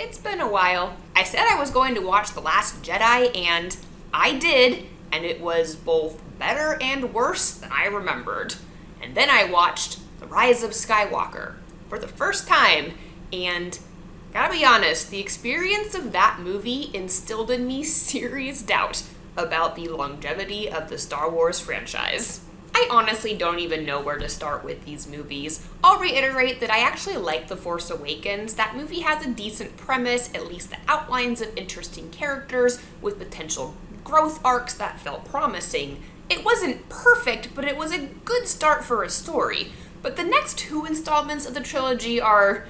It's been a while. I said I was going to watch The Last Jedi, and I did, and it was both better and worse than I remembered. And then I watched The Rise of Skywalker for the first time, and gotta be honest, the experience of that movie instilled in me serious doubt about the longevity of the Star Wars franchise. I honestly don't even know where to start with these movies. I'll reiterate that I actually like The Force Awakens. That movie has a decent premise, at least the outlines of interesting characters with potential growth arcs that felt promising. It wasn't perfect, but it was a good start for a story. But the next two installments of the trilogy are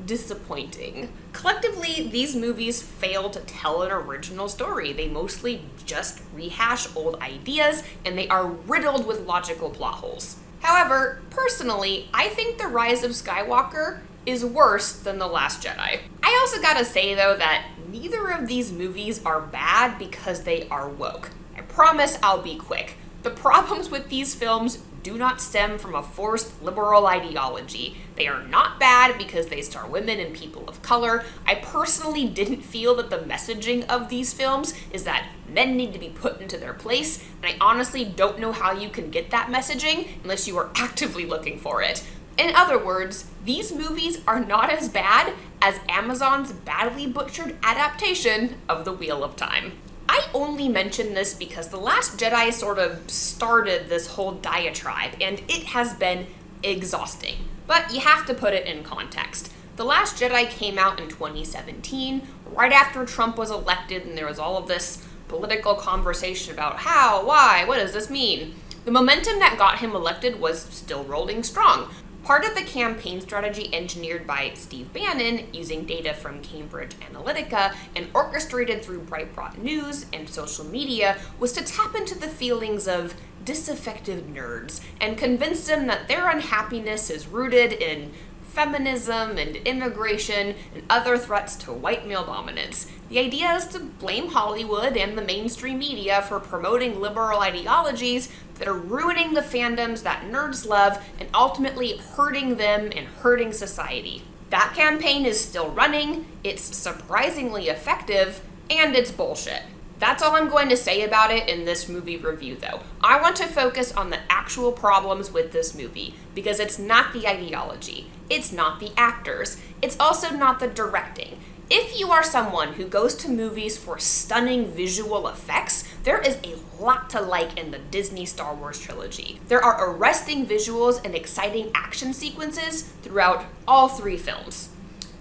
disappointing. Collectively, these movies fail to tell an original story. They mostly just rehash old ideas, and they are riddled with logical plot holes. However, personally, I think The Rise of Skywalker is worse than The Last Jedi. I also gotta say, though, that neither of these movies are bad because they are woke. I promise I'll be quick. The problems with these films do not stem from a forced liberal ideology. They are not bad because they star women and people of color. I personally didn't feel that the messaging of these films is that men need to be put into their place, and I honestly don't know how you can get that messaging unless you are actively looking for it. In other words, these movies are not as bad as Amazon's badly butchered adaptation of The Wheel of Time. I only mention this because The Last Jedi sort of started this whole diatribe, and it has been exhausting. But you have to put it in context. The Last Jedi came out in 2017, right after Trump was elected, and there was all of this political conversation about how, why, what does this mean? The momentum that got him elected was still rolling strong. Part of the campaign strategy engineered by Steve Bannon using data from Cambridge Analytica and orchestrated through Breitbart News and social media was to tap into the feelings of disaffected nerds and convince them that their unhappiness is rooted in feminism and immigration and other threats to white male dominance. The idea is to blame Hollywood and the mainstream media for promoting liberal ideologies that are ruining the fandoms that nerds love and ultimately hurting them and hurting society. That campaign is still running, it's surprisingly effective, and it's bullshit. That's all I'm going to say about it in this movie review, though. I want to focus on the actual problems with this movie, because it's not the ideology, it's not the actors, it's also not the directing. If you are someone who goes to movies for stunning visual effects, there is a lot to like in the Disney Star Wars Trilogy. There are arresting visuals and exciting action sequences throughout all three films.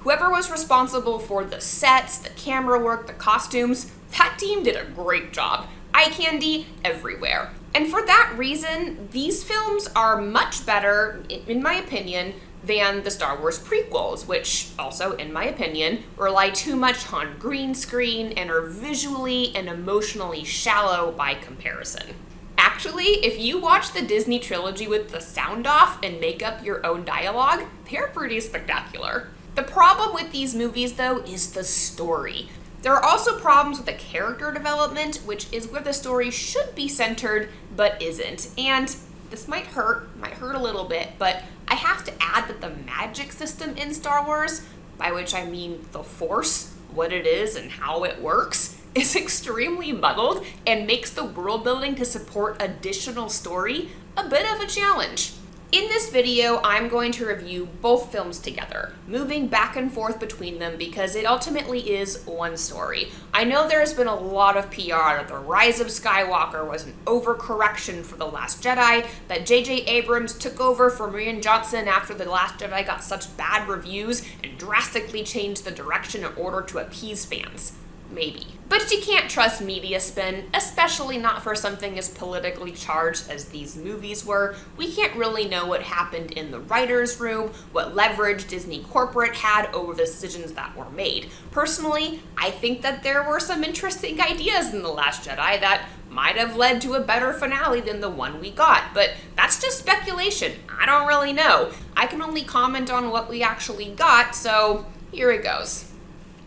Whoever was responsible for the sets, the camera work, the costumes, that team did a great job. Eye candy everywhere. And for that reason, these films are much better, in my opinion, than the Star Wars prequels, which also, in my opinion, rely too much on green screen and are visually and emotionally shallow by comparison. Actually, if you watch the Disney trilogy with the sound off and make up your own dialogue, they're pretty spectacular. The problem with these movies, though, is the story. There are also problems with the character development, which is where the story should be centered, but isn't. And this might hurt a little bit, but I have to add that the magic system in Star Wars, by which I mean the Force, what it is and how it works, is extremely muddled and makes the world building to support additional story a bit of a challenge. In this video, I'm going to review both films together, moving back and forth between them because it ultimately is one story. I know there's been a lot of PR that The Rise of Skywalker was an overcorrection for The Last Jedi, that J.J. Abrams took over for Rian Johnson after The Last Jedi got such bad reviews and drastically changed the direction in order to appease fans. Maybe. But you can't trust media spin, especially not for something as politically charged as these movies were. We can't really know what happened in the writer's room, what leverage Disney corporate had over the decisions that were made. Personally, I think that there were some interesting ideas in The Last Jedi that might have led to a better finale than the one we got, but that's just speculation. I don't really know. I can only comment on what we actually got, so here it goes.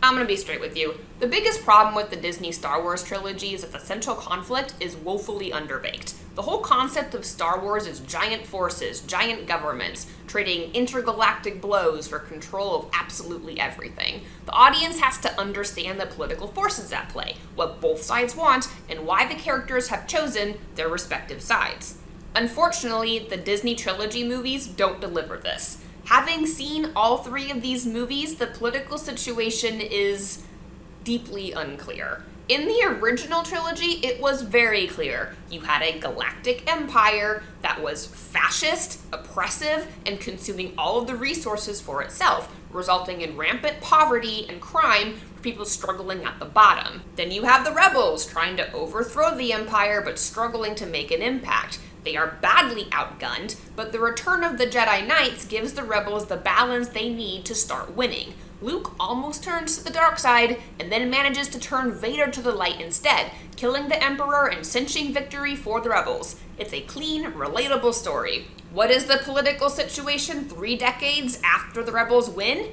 I'm gonna be straight with you. The biggest problem with the Disney Star Wars trilogy is that the central conflict is woefully underbaked. The whole concept of Star Wars is giant forces, giant governments, trading intergalactic blows for control of absolutely everything. The audience has to understand the political forces at play, what both sides want, and why the characters have chosen their respective sides. Unfortunately, the Disney trilogy movies don't deliver this. Having seen all three of these movies, the political situation is deeply unclear. In the original trilogy, it was very clear. You had a galactic empire that was fascist, oppressive, and consuming all of the resources for itself, resulting in rampant poverty and crime for people struggling at the bottom. Then you have the rebels trying to overthrow the empire but struggling to make an impact. They are badly outgunned, but the return of the Jedi Knights gives the rebels the balance they need to start winning. Luke almost turns to the dark side, and then manages to turn Vader to the light instead, killing the Emperor and cinching victory for the rebels. It's a clean, relatable story. What is the political situation 3 decades after the rebels win?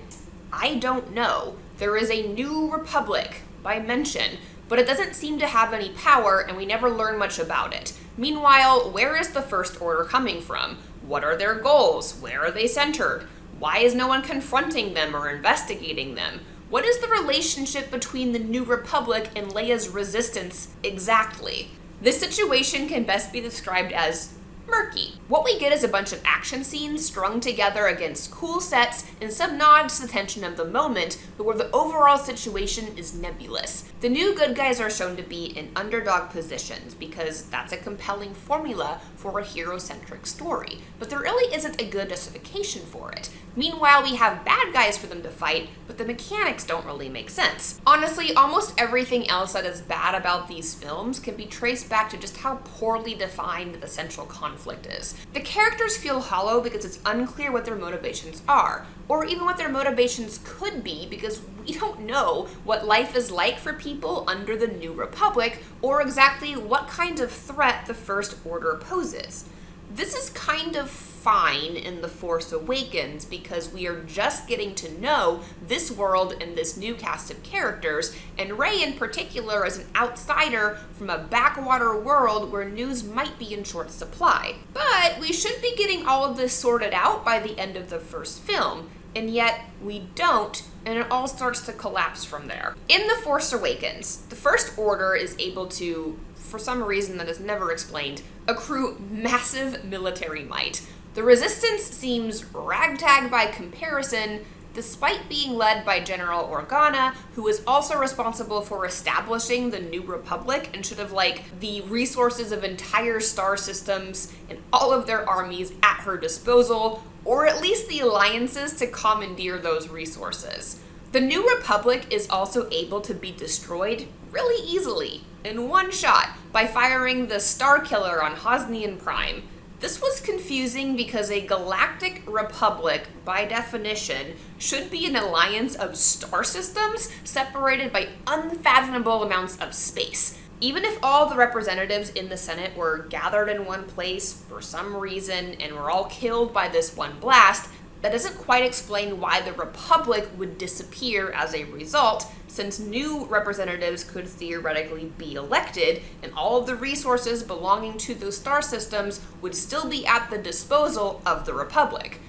I don't know. There is a new republic, by mention, but it doesn't seem to have any power, and we never learn much about it. Meanwhile, where is the First Order coming from? What are their goals? Where are they centered? Why is no one confronting them or investigating them? What is the relationship between the New Republic and Leia's resistance exactly? This situation can best be described as murky. What we get is a bunch of action scenes strung together against cool sets and some nods to the tension of the moment, but where the overall situation is nebulous. The new good guys are shown to be in underdog positions because that's a compelling formula for a hero-centric story, but there really isn't a good justification for it. Meanwhile, we have bad guys for them to fight, but the mechanics don't really make sense. Honestly, almost everything else that is bad about these films can be traced back to just how poorly defined the central conflict is. The characters feel hollow because it's unclear what their motivations are, or even what their motivations could be because we don't know what life is like for people under the New Republic, or exactly what kind of threat the First Order poses. This is kind of fine in The Force Awakens because we are just getting to know this world and this new cast of characters, and Rey in particular is an outsider from a backwater world where news might be in short supply. But we should be getting all of this sorted out by the end of the first film, and yet we don't, and it all starts to collapse from there. In The Force Awakens, the First Order is able to, for some reason that is never explained, accrue massive military might. The Resistance seems ragtag by comparison, despite being led by General Organa, who is also responsible for establishing the New Republic and should have, the resources of entire star systems and all of their armies at her disposal, or at least the alliances to commandeer those resources. The New Republic is also able to be destroyed really easily, in one shot, by firing the Star Killer on Hosnian Prime. This was confusing because a galactic republic, by definition, should be an alliance of star systems separated by unfathomable amounts of space. Even if all the representatives in the Senate were gathered in one place for some reason and were all killed by this one blast, that doesn't quite explain why the Republic would disappear as a result, since new representatives could theoretically be elected, and all of the resources belonging to those star systems would still be at the disposal of the Republic.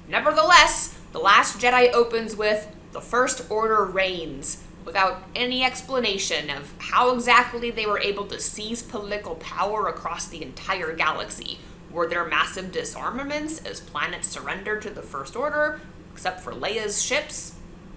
Nevertheless, The Last Jedi opens with "The First Order reigns," without any explanation of how exactly they were able to seize political power across the entire galaxy. Were there massive disarmaments as planets surrendered to the First Order, except for Leia's ships?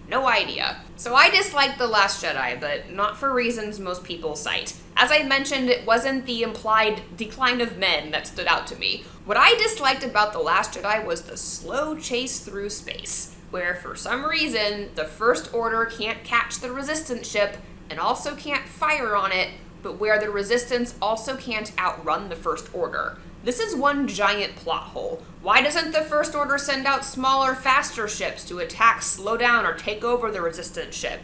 No idea. So I disliked The Last Jedi, but not for reasons most people cite. As I mentioned, it wasn't the implied decline of men that stood out to me. What I disliked about The Last Jedi was the slow chase through space, where for some reason the First Order can't catch the Resistance ship and also can't fire on it, but where the Resistance also can't outrun the First Order. This is one giant plot hole. Why doesn't the First Order send out smaller, faster ships to attack, slow down, or take over the Resistance ship?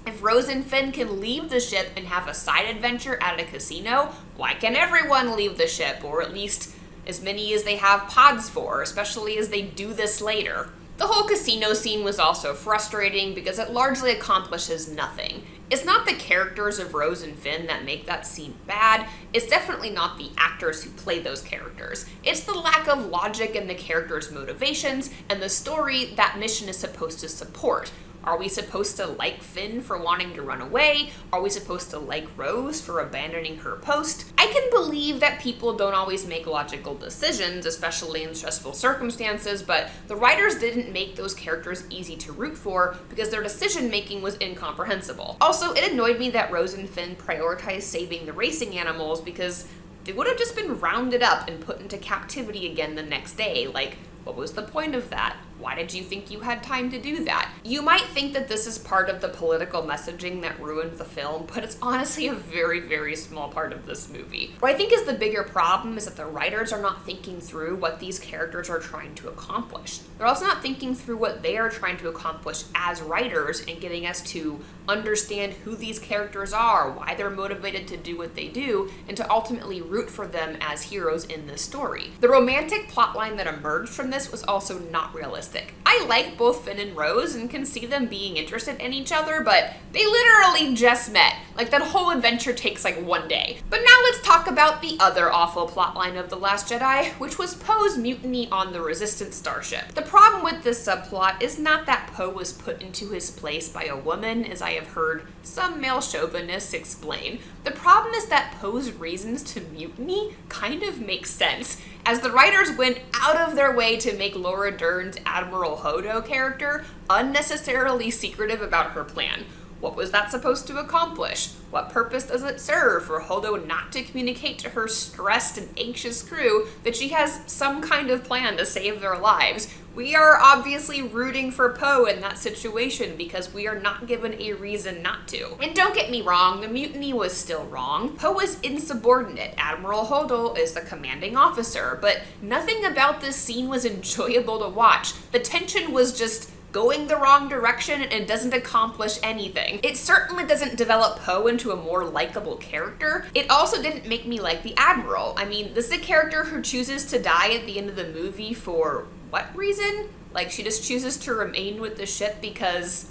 If Rose and Finn can leave the ship and have a side adventure at a casino, why can't everyone leave the ship, or at least as many as they have pods for, especially as they do this later? The whole casino scene was also frustrating because it largely accomplishes nothing. It's not the characters of Rose and Finn that make that scene bad. It's definitely not the actors who play those characters. It's the lack of logic in the characters' motivations and the story that mission is supposed to support. Are we supposed to like Finn for wanting to run away? Are we supposed to like Rose for abandoning her post? I can believe that people don't always make logical decisions, especially in stressful circumstances, but the writers didn't make those characters easy to root for because their decision making was incomprehensible. Also, it annoyed me that Rose and Finn prioritized saving the racing animals because they would have just been rounded up and put into captivity again the next day. Like, what was the point of that? Why did you think you had time to do that? You might think that this is part of the political messaging that ruined the film, but it's honestly a very, very small part of this movie. What I think is the bigger problem is that the writers are not thinking through what these characters are trying to accomplish. They're also not thinking through what they are trying to accomplish as writers and getting us to understand who these characters are, why they're motivated to do what they do, and to ultimately root for them as heroes in this story. The romantic plotline that emerged from this was also not realistic. I like both Finn and Rose and can see them being interested in each other, but they literally just met. Like, that whole adventure takes like one day. But now let's talk about the other awful plotline of The Last Jedi, which was Poe's mutiny on the Resistance starship. The problem with this subplot is not that Poe was put into his place by a woman, as I have heard some male chauvinists explain. The problem is that Poe's reasons to mutiny kind of make sense, as the writers went out of their way to make Laura Dern's Admiral Hodo character unnecessarily secretive about her plan. What was that supposed to accomplish? What purpose does it serve for Hodo not to communicate to her stressed and anxious crew that she has some kind of plan to save their lives? We are obviously rooting for Poe in that situation because we are not given a reason not to. And don't get me wrong, the mutiny was still wrong. Poe was insubordinate. Admiral Hodo is the commanding officer, but nothing about this scene was enjoyable to watch. The tension was just going the wrong direction and doesn't accomplish anything. It certainly doesn't develop Poe into a more likable character. It also didn't make me like the Admiral. I mean, this is a character who chooses to die at the end of the movie for what reason? Like, she just chooses to remain with the ship because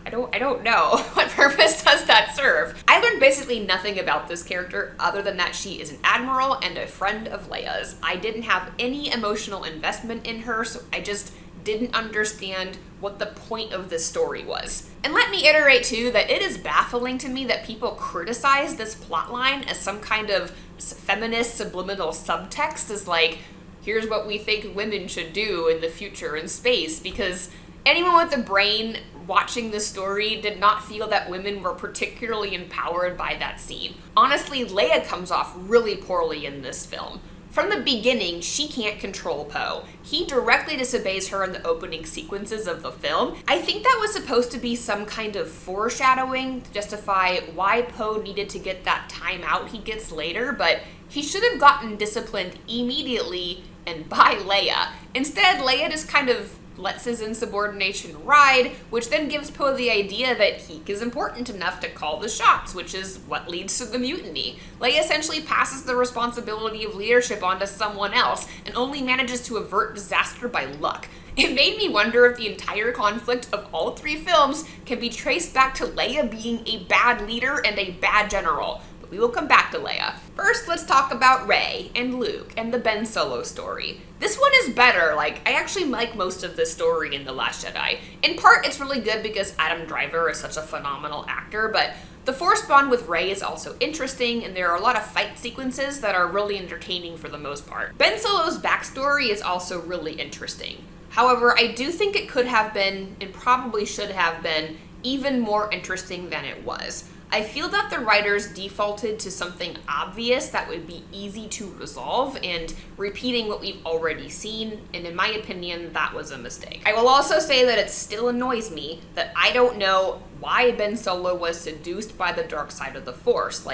I don't know. What purpose does that serve? I learned basically nothing about this character other than that she is an admiral and a friend of Leia's. I didn't have any emotional investment in her, so I just didn't understand what the point of this story was. And let me iterate too that it is baffling to me that people criticize this plotline as some kind of feminist subliminal subtext, as like, here's what we think women should do in the future in space, because anyone with a brain watching this story did not feel that women were particularly empowered by that scene. Honestly, Leia comes off really poorly in this film. From the beginning, she can't control Poe. He directly disobeys her in the opening sequences of the film. I think that was supposed to be some kind of foreshadowing to justify why Poe needed to get that time out he gets later, but he should have gotten disciplined immediately and by Leia. Instead, Leia just kind of lets his insubordination ride, which then gives Poe the idea that he is important enough to call the shots, which is what leads to the mutiny. Leia essentially passes the responsibility of leadership onto someone else and only manages to avert disaster by luck. It made me wonder if the entire conflict of all three films can be traced back to Leia being a bad leader and a bad general. We will come back to Leia. First, let's talk about Rey and Luke and the Ben Solo story. This one is better. I actually like most of this story in The Last Jedi. In part, it's really good because Adam Driver is such a phenomenal actor, but the Force bond with Rey is also interesting, and there are a lot of fight sequences that are really entertaining for the most part. Ben Solo's backstory is also really interesting. However, I do think it could have been, and probably should have been, even more interesting than it was. I feel that the writers defaulted to something obvious that would be easy to resolve and repeating what we've already seen, and in my opinion, that was a mistake. I will also say that it still annoys me that I don't know why Ben Solo was seduced by the dark side of the Force.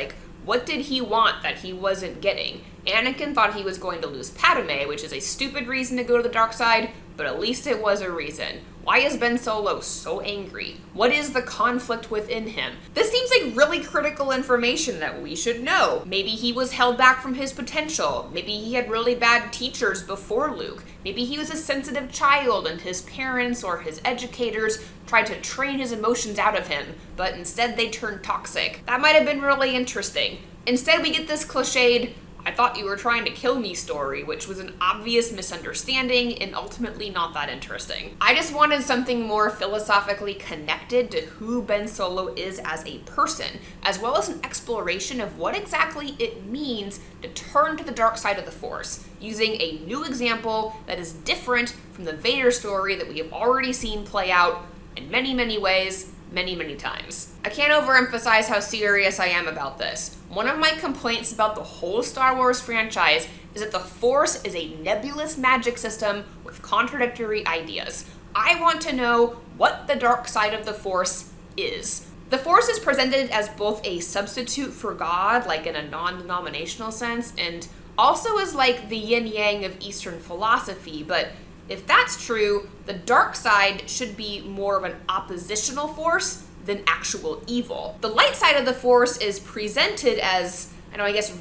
What did he want that he wasn't getting? Anakin thought he was going to lose Padme, which is a stupid reason to go to the dark side, but at least it was a reason. Why is Ben Solo so angry? What is the conflict within him? This seems like really critical information that we should know. Maybe he was held back from his potential. Maybe he had really bad teachers before Luke. Maybe he was a sensitive child and his parents or his educators tried to train his emotions out of him, but instead they turned toxic. That might have been really interesting. Instead, we get this cliched, "I thought you were trying to kill me" story, which was an obvious misunderstanding and ultimately not that interesting. I just wanted something more philosophically connected to who Ben Solo is as a person, as well as an exploration of what exactly it means to turn to the dark side of the Force, using a new example that is different from the Vader story that we have already seen play out in many, many ways, many times. I can't overemphasize how serious I am about this. One of my complaints about the whole Star Wars franchise is that the Force is a nebulous magic system with contradictory ideas. I want to know what the dark side of the Force is. The Force is presented as both a substitute for God, like in a non-denominational sense, and also as like the yin-yang of Eastern philosophy, but if that's true, the dark side should be more of an oppositional force than actual evil. The light side of the Force is presented as,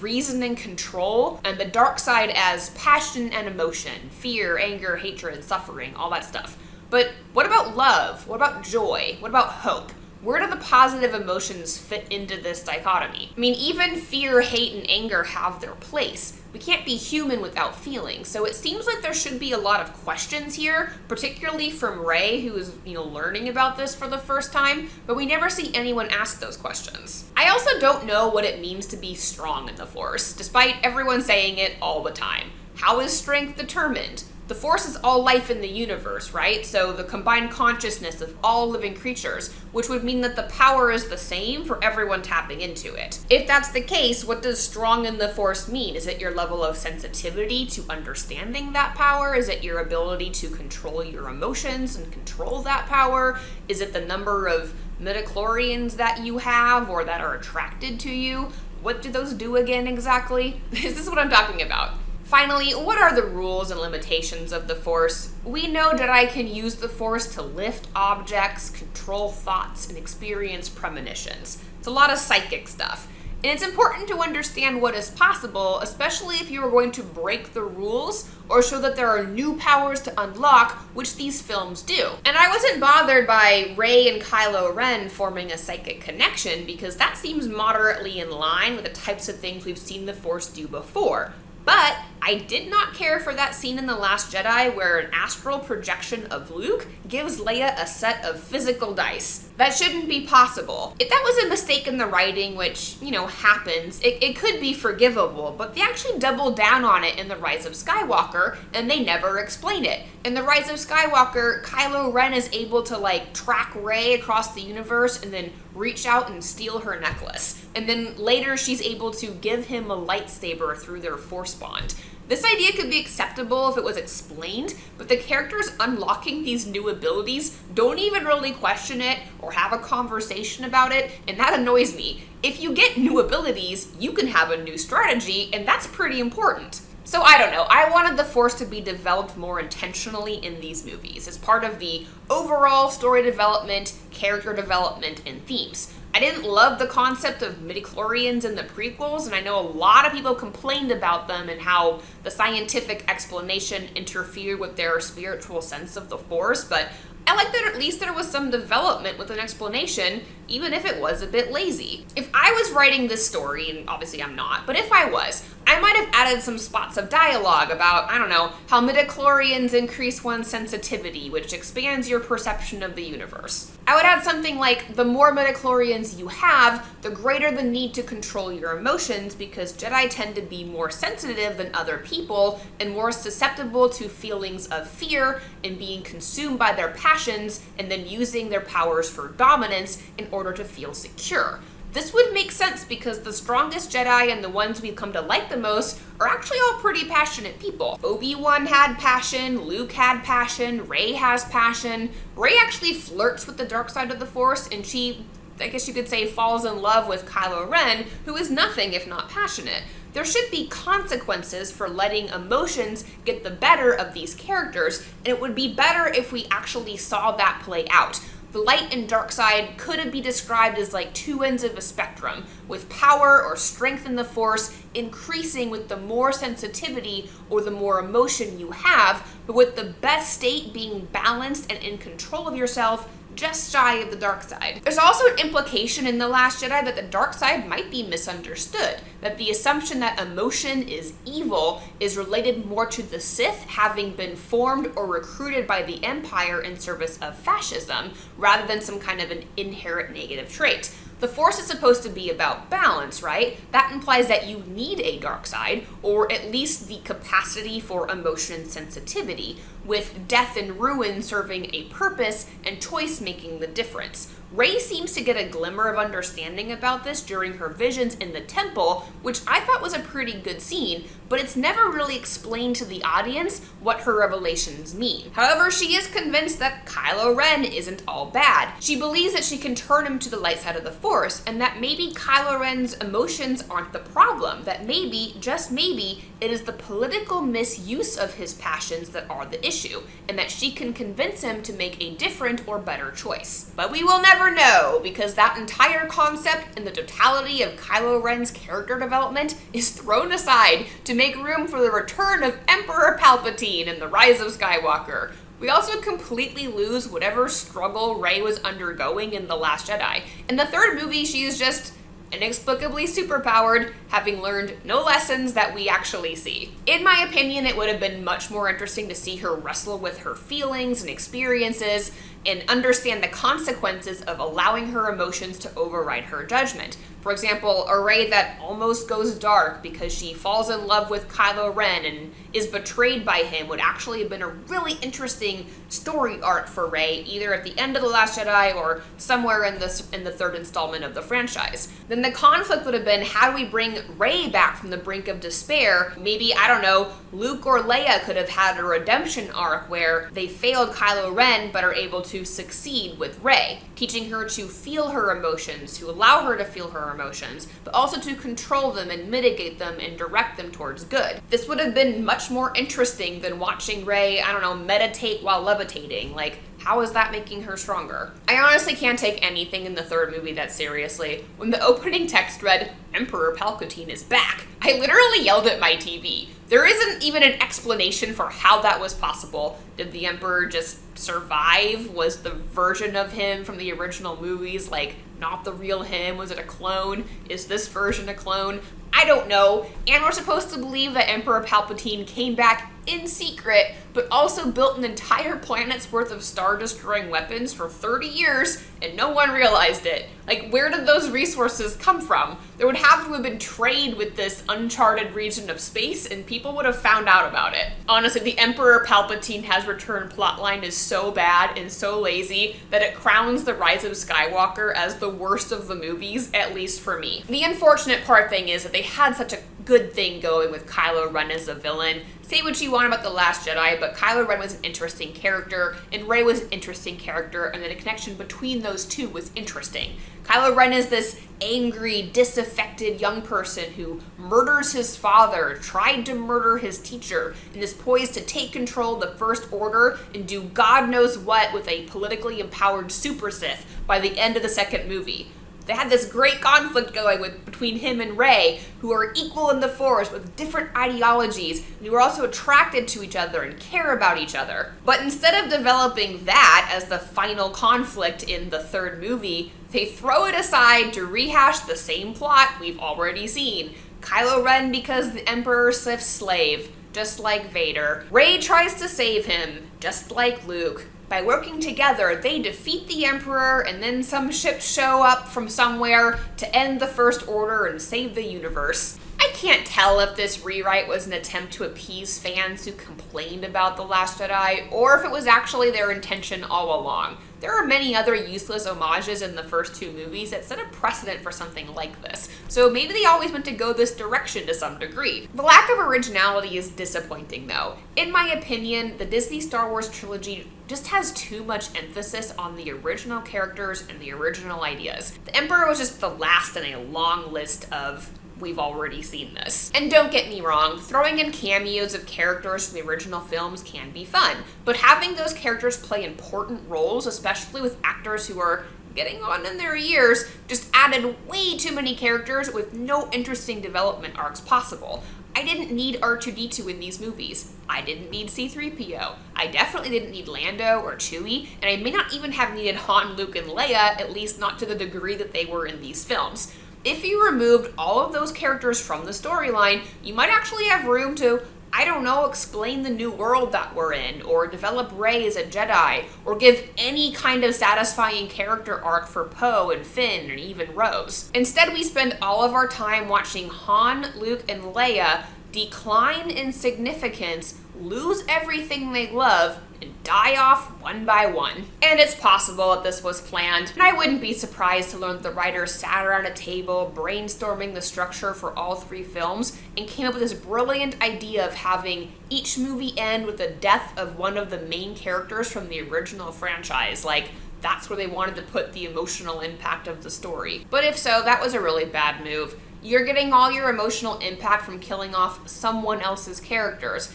reason and control, and the dark side as passion and emotion, fear, anger, hatred, suffering, all that stuff. But what about love? What about joy? What about hope? Where do the positive emotions fit into this dichotomy? I mean, even fear, hate, and anger have their place. We can't be human without feelings, so it seems like there should be a lot of questions here, particularly from Rey, who is, learning about this for the first time, but we never see anyone ask those questions. I also don't know what it means to be strong in the Force, despite everyone saying it all the time. How is strength determined? The Force is all life in the universe, right? So the combined consciousness of all living creatures, which would mean that the power is the same for everyone tapping into it. If that's the case, what does strong in the Force mean? Is it your level of sensitivity to understanding that power? Is it your ability to control your emotions and control that power? Is it the number of midichlorians that you have or that are attracted to you? What do those do again exactly? This is what I'm talking about. Finally, what are the rules and limitations of the Force? We know Jedi can use the Force to lift objects, control thoughts, and experience premonitions. It's a lot of psychic stuff. And it's important to understand what is possible, especially if you are going to break the rules or show that there are new powers to unlock, which these films do. And I wasn't bothered by Rey and Kylo Ren forming a psychic connection because that seems moderately in line with the types of things we've seen the Force do before. But I did not care for that scene in The Last Jedi where an astral projection of Luke gives Leia a set of physical dice. That shouldn't be possible. If that was a mistake in the writing, which, happens, it could be forgivable, but they actually doubled down on it in The Rise of Skywalker, and they never explain it. In The Rise of Skywalker, Kylo Ren is able to, track Rey across the universe and then reach out and steal her necklace. And then later she's able to give him a lightsaber through their Force bond. This idea could be acceptable if it was explained, but the characters unlocking these new abilities don't even really question it or have a conversation about it, and that annoys me. If you get new abilities, you can have a new strategy, and that's pretty important. So I don't know, I wanted the Force to be developed more intentionally in these movies as part of the overall story development, character development, and themes. I didn't love the concept of midichlorians in the prequels, and I know a lot of people complained about them and how the scientific explanation interfered with their spiritual sense of the Force, but I like that at least there was some development with an explanation, even if it was a bit lazy. If I was writing this story, and obviously I'm not, but if I was, I might have added some spots of dialogue about, how midichlorians increase one's sensitivity, which expands your perception of the universe. I would add something like, the more midichlorians you have, the greater the need to control your emotions, because Jedi tend to be more sensitive than other people and more susceptible to feelings of fear and being consumed by their passions and then using their powers for dominance in order to feel secure. This would make sense because the strongest Jedi and the ones we've come to like the most are actually all pretty passionate people. Obi-Wan had passion, Luke had passion, Rey has passion. Rey actually flirts with the dark side of the Force, and she, I guess you could say, falls in love with Kylo Ren, who is nothing if not passionate. There should be consequences for letting emotions get the better of these characters, and it would be better if we actually saw that play out. The light and dark side could be described as like two ends of a spectrum, with power or strength in the Force increasing with the more sensitivity or the more emotion you have, but with the best state being balanced and in control of yourself, just shy of the dark side. There's also an implication in The Last Jedi that the dark side might be misunderstood, that the assumption that emotion is evil is related more to the Sith having been formed or recruited by the Empire in service of fascism, rather than some kind of an inherent negative trait. The Force is supposed to be about balance, right? That implies that you need a dark side, or at least the capacity for emotion sensitivity, with death and ruin serving a purpose and choice making the difference. Rey seems to get a glimmer of understanding about this during her visions in the temple, which I thought was a pretty good scene, but it's never really explained to the audience what her revelations mean. However, she is convinced that Kylo Ren isn't all bad. She believes that she can turn him to the light side of the Force, and that maybe Kylo Ren's emotions aren't the problem, that maybe, just maybe, it is the political misuse of his passions that are the issue, and that she can convince him to make a different or better choice. But we will never know, because that entire concept and the totality of Kylo Ren's character development is thrown aside to make room for the return of Emperor Palpatine in The Rise of Skywalker. We also completely lose whatever struggle Rey was undergoing in The Last Jedi. In the third movie, she is just inexplicably superpowered, having learned no lessons that we actually see. In my opinion, it would have been much more interesting to see her wrestle with her feelings and experiences and understand the consequences of allowing her emotions to override her judgment. For example, a Rey that almost goes dark because she falls in love with Kylo Ren and is betrayed by him would actually have been a really interesting story arc for Rey, either at the end of The Last Jedi or somewhere in the third installment of the franchise. Then the conflict would have been, how do we bring Rey back from the brink of despair? Maybe, I don't know, Luke or Leia could have had a redemption arc where they failed Kylo Ren but are able to succeed with Rey, teaching her to feel her emotions, to allow her to feel her emotions, but also to control them and mitigate them and direct them towards good. This would have been much more interesting than watching Rey, I don't know, meditate while levitating. Like, how is that making her stronger? I honestly can't take anything in the third movie that seriously. When the opening text read, "Emperor Palpatine is back," I literally yelled at my TV. There isn't even an explanation for how that was possible. Did the Emperor just survive? Was the version of him from the original movies, like, not the real him? Was it a clone? Is this version a clone? I don't know. And we're supposed to believe that Emperor Palpatine came back in secret, but also built an entire planet's worth of star-destroying weapons for 30 years, and no one realized it. Like, where did those resources come from? There would have to have been trade with this uncharted region of space, and people would have found out about it. Honestly, the Emperor Palpatine has returned plotline is so bad and so lazy that it crowns The Rise of Skywalker as the worst of the movies, at least for me. The unfortunate part thing is that they had such a good thing going with Kylo Ren as a villain. Say what you want about The Last Jedi, but Kylo Ren was an interesting character, and Rey was an interesting character, and the connection between those two was interesting. Kylo Ren is this angry, disaffected young person who murders his father, tried to murder his teacher, and is poised to take control of the First Order and do God knows what with a politically empowered super Sith by the end of the second movie. They had this great conflict going between him and Rey, who are equal in the Force with different ideologies, and who are also attracted to each other and care about each other. But instead of developing that as the final conflict in the third movie, they throw it aside to rehash the same plot we've already seen. Kylo Ren because the Emperor Sith's slave, just like Vader. Rey tries to save him, just like Luke. By working together, they defeat the Emperor, and then some ships show up from somewhere to end the First Order and save the universe. I can't tell if this rewrite was an attempt to appease fans who complained about The Last Jedi, or if it was actually their intention all along. There are many other useless homages in the first two movies that set a precedent for something like this, so maybe they always meant to go this direction to some degree. The lack of originality is disappointing though. In my opinion, the Disney Star Wars Trilogy just has too much emphasis on the original characters and the original ideas. The Emperor was just the last in a long list of we've already seen this. And don't get me wrong, throwing in cameos of characters from the original films can be fun, but having those characters play important roles, especially with actors who are getting on in their years, just added way too many characters with no interesting development arcs possible. I didn't need R2-D2 in these movies. I didn't need C-3PO. I definitely didn't need Lando or Chewie, and I may not even have needed Han, Luke, and Leia, at least not to the degree that they were in these films. If you removed all of those characters from the storyline, you might actually have room to, I don't know, explain the new world that we're in, or develop Rey as a Jedi, or give any kind of satisfying character arc for Poe and Finn and even Rose. Instead, we spend all of our time watching Han, Luke, and Leia decline in significance, lose everything they love, and die off one by one. And it's possible that this was planned, and I wouldn't be surprised to learn that the writers sat around a table brainstorming the structure for all three films and came up with this brilliant idea of having each movie end with the death of one of the main characters from the original franchise. Like, that's where they wanted to put the emotional impact of the story. But if so, that was a really bad move. You're getting all your emotional impact from killing off someone else's characters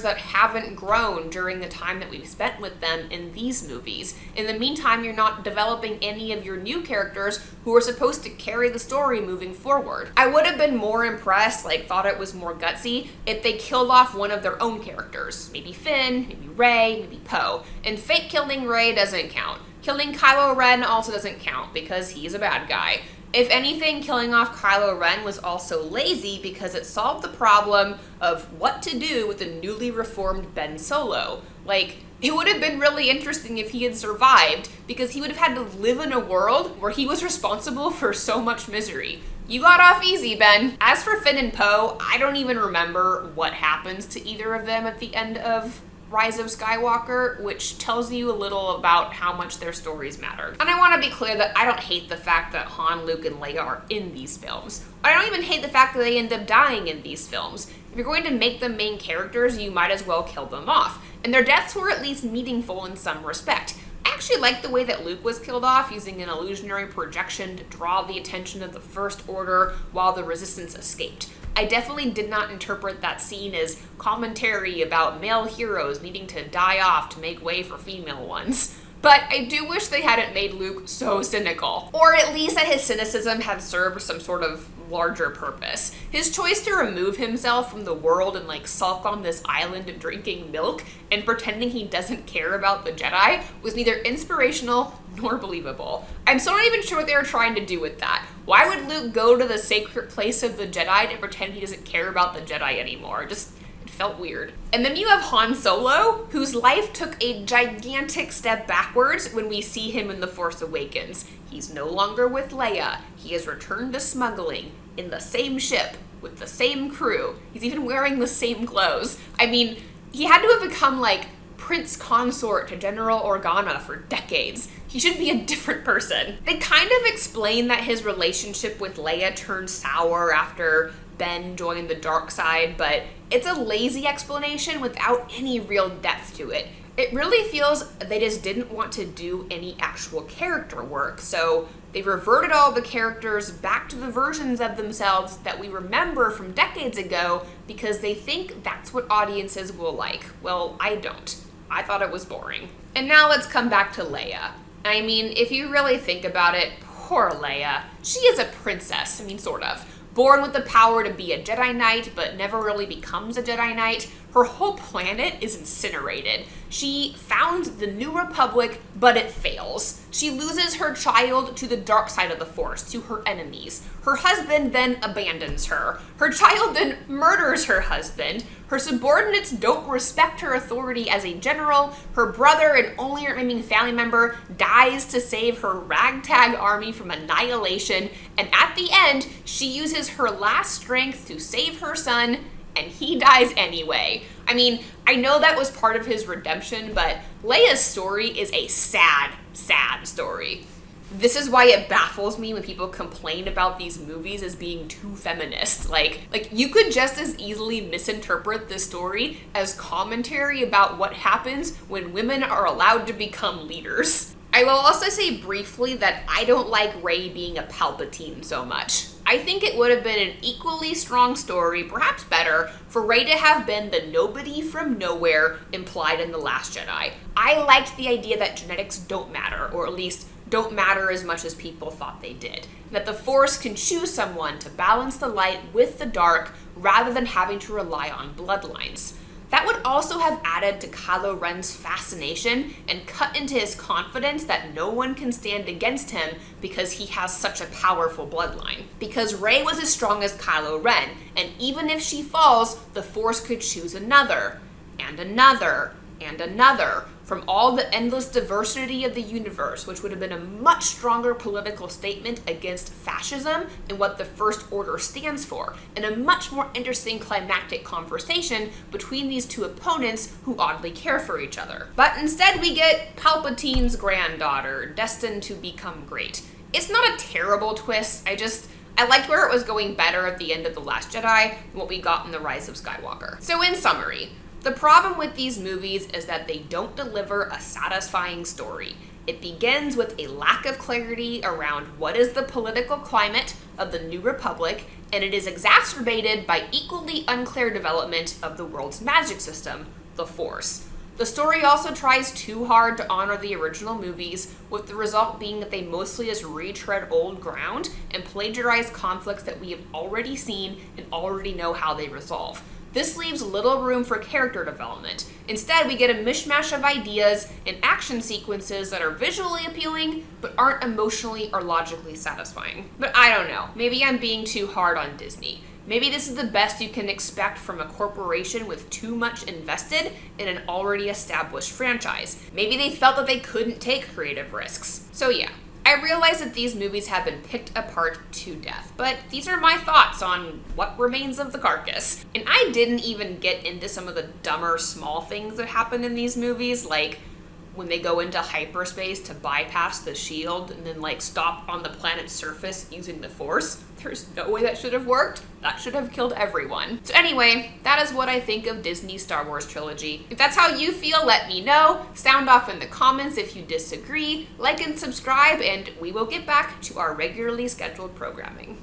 that haven't grown during the time that we've spent with them in these movies. In the meantime, you're not developing any of your new characters who are supposed to carry the story moving forward. I would have been more impressed, thought it was more gutsy, if they killed off one of their own characters. Maybe Finn, maybe Rey, maybe Poe. And fake killing Rey doesn't count. Killing Kylo Ren also doesn't count because he's a bad guy. If anything, killing off Kylo Ren was also lazy because it solved the problem of what to do with the newly reformed Ben Solo. It would have been really interesting if he had survived, because he would have had to live in a world where he was responsible for so much misery. You got off easy, Ben. As for Finn and Poe, I don't even remember what happens to either of them at the end of Rise of Skywalker, which tells you a little about how much their stories mattered. And I want to be clear that I don't hate the fact that Han, Luke, and Leia are in these films. I don't even hate the fact that they end up dying in these films. If you're going to make them main characters, you might as well kill them off. And their deaths were at least meaningful in some respect. I actually liked the way that Luke was killed off using an illusionary projection to draw the attention of the First Order while the Resistance escaped. I definitely did not interpret that scene as commentary about male heroes needing to die off to make way for female ones. But I do wish they hadn't made Luke so cynical. Or at least that his cynicism had served some sort of larger purpose. His choice to remove himself from the world and sulk on this island drinking milk and pretending he doesn't care about the Jedi was neither inspirational nor believable. I'm still not even sure what they were trying to do with that. Why would Luke go to the sacred place of the Jedi to pretend he doesn't care about the Jedi anymore? It felt weird. And then you have Han Solo, whose life took a gigantic step backwards when we see him in The Force Awakens. He's no longer with Leia. He has returned to smuggling in the same ship with the same crew. He's even wearing the same clothes. I mean, he had to have become Prince Consort to General Organa for decades. He should be a different person. They kind of explain that his relationship with Leia turned sour after Ben joined the dark side, but it's a lazy explanation without any real depth to it. It really feels they just didn't want to do any actual character work, so they reverted all the characters back to the versions of themselves that we remember from decades ago because they think that's what audiences will like. Well, I don't. I thought it was boring. And now let's come back to Leia. I mean, if you really think about it, poor Leia. She is a princess. Sort of. Born with the power to be a Jedi Knight, but never really becomes a Jedi Knight. Her whole planet is incinerated. She founds the New Republic, but it fails. She loses her child to the dark side of the Force, to her enemies. Her husband then abandons her. Her child then murders her husband. Her subordinates don't respect her authority as a general. Her brother, an only remaining family member, dies to save her ragtag army from annihilation. And at the end, she uses her last strength to save her son, and he dies anyway. I mean, I know that was part of his redemption, but Leia's story is a sad, sad story. This is why it baffles me when people complain about these movies as being too feminist. You could just as easily misinterpret this story as commentary about what happens when women are allowed to become leaders. I will also say briefly that I don't like Rey being a Palpatine so much. I think it would have been an equally strong story, perhaps better, for Rey to have been the nobody from nowhere implied in The Last Jedi. I liked the idea that genetics don't matter, or at least don't matter as much as people thought they did. That the Force can choose someone to balance the light with the dark rather than having to rely on bloodlines. That would also have added to Kylo Ren's fascination and cut into his confidence that no one can stand against him because he has such a powerful bloodline. Because Rey was as strong as Kylo Ren, and even if she falls, the Force could choose another, and another, and another, from all the endless diversity of the universe, which would have been a much stronger political statement against fascism and what the First Order stands for, and a much more interesting climactic conversation between these two opponents who oddly care for each other. But instead we get Palpatine's granddaughter, destined to become great. It's not a terrible twist, I liked where it was going better at the end of The Last Jedi than what we got in The Rise of Skywalker. So in summary, the problem with these movies is that they don't deliver a satisfying story. It begins with a lack of clarity around what is the political climate of the New Republic, and it is exacerbated by equally unclear development of the world's magic system, the Force. The story also tries too hard to honor the original movies, with the result being that they mostly just retread old ground and plagiarize conflicts that we have already seen and already know how they resolve. This leaves little room for character development. Instead, we get a mishmash of ideas and action sequences that are visually appealing, but aren't emotionally or logically satisfying. But I don't know, maybe I'm being too hard on Disney. Maybe this is the best you can expect from a corporation with too much invested in an already established franchise. Maybe they felt that they couldn't take creative risks. So yeah, I realize that these movies have been picked apart to death, but these are my thoughts on what remains of the carcass. And I didn't even get into some of the dumber small things that happen in these movies, like when they go into hyperspace to bypass the shield and then stop on the planet's surface using the Force. There's no way that should have worked. That should have killed everyone. So anyway, that is what I think of Disney Star Wars Trilogy. If that's how you feel, let me know. Sound off in the comments if you disagree. Like and subscribe, and we will get back to our regularly scheduled programming.